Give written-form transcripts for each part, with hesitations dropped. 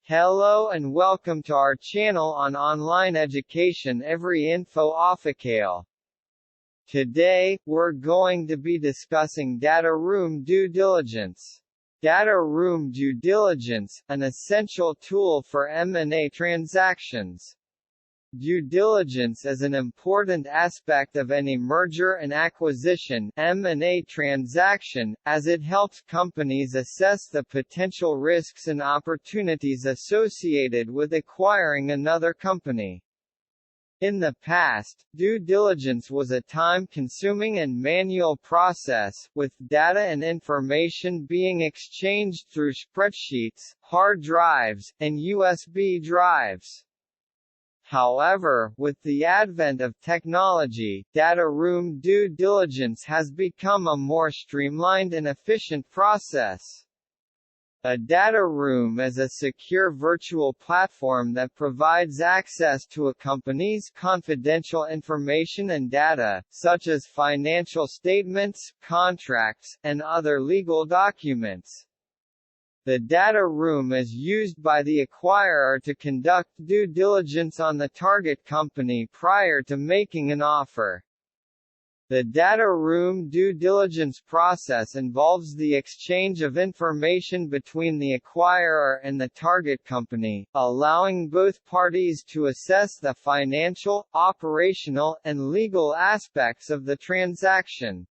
Hello and welcome to our channel on online education Every Info Officail. Today, we're going to be discussing data room due diligence. Data room due diligence, an essential tool for M&A transactions. Due diligence is an important aspect of any merger and acquisition (M&A) transaction, as it helps companies assess the potential risks and opportunities associated with acquiring another company. In the past, due diligence was a time-consuming and manual process, with data and information being exchanged through spreadsheets, hard drives, and USB drives. However, with the advent of technology, data room due diligence has become a more streamlined and efficient process. A data room is a secure virtual platform that provides access to a company's confidential information and data, such as financial statements, contracts, and other legal documents. The data room is used by the acquirer to conduct due diligence on the target company prior to making an offer. The data room due diligence process involves the exchange of information between the acquirer and the target company, allowing both parties to assess the financial, operational, and legal aspects of the transaction.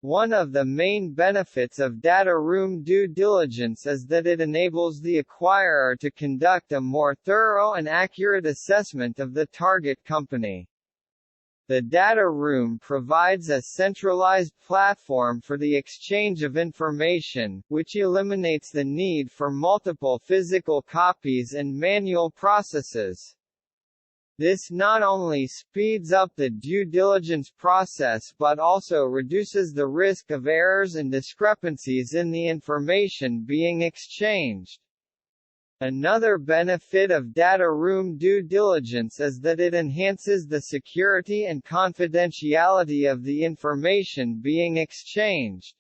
One of the main benefits of data room due diligence is that it enables the acquirer to conduct a more thorough and accurate assessment of the target company. The data room provides a centralized platform for the exchange of information, which eliminates the need for multiple physical copies and manual processes. This not only speeds up the due diligence process but also reduces the risk of errors and discrepancies in the information being exchanged. Another benefit of data room due diligence is that it enhances the security and confidentiality of the information being exchanged.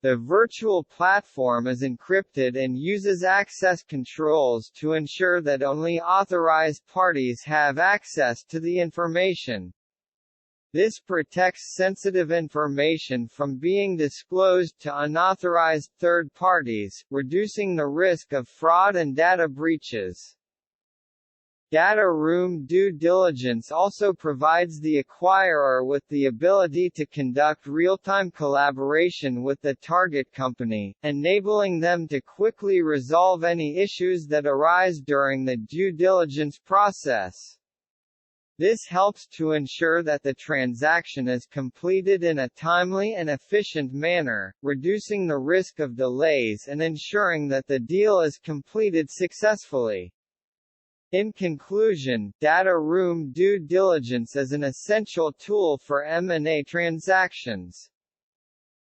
The virtual platform is encrypted and uses access controls to ensure that only authorized parties have access to the information. This protects sensitive information from being disclosed to unauthorized third parties, reducing the risk of fraud and data breaches. Data room due diligence also provides the acquirer with the ability to conduct real-time collaboration with the target company, enabling them to quickly resolve any issues that arise during the due diligence process. This helps to ensure that the transaction is completed in a timely and efficient manner, reducing the risk of delays and ensuring that the deal is completed successfully. In conclusion, data room due diligence is an essential tool for M&A transactions.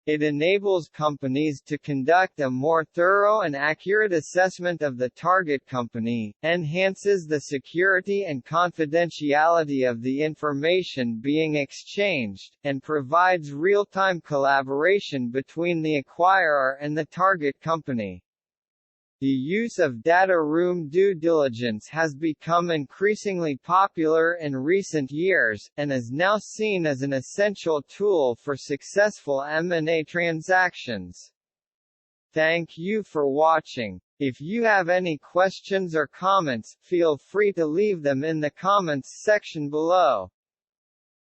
It enables companies to conduct a more thorough and accurate assessment of the target company, enhances the security and confidentiality of the information being exchanged, and provides real-time collaboration between the acquirer and the target company. The use of data room due diligence has become increasingly popular in recent years, and is now seen as an essential tool for successful M&A transactions. Thank you for watching. If you have any questions or comments, feel free to leave them in the comments section below.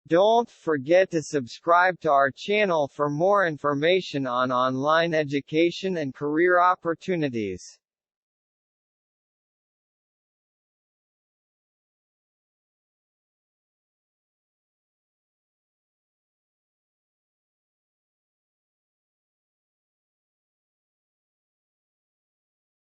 Don't forget to subscribe to our channel for more information on online education and career opportunities.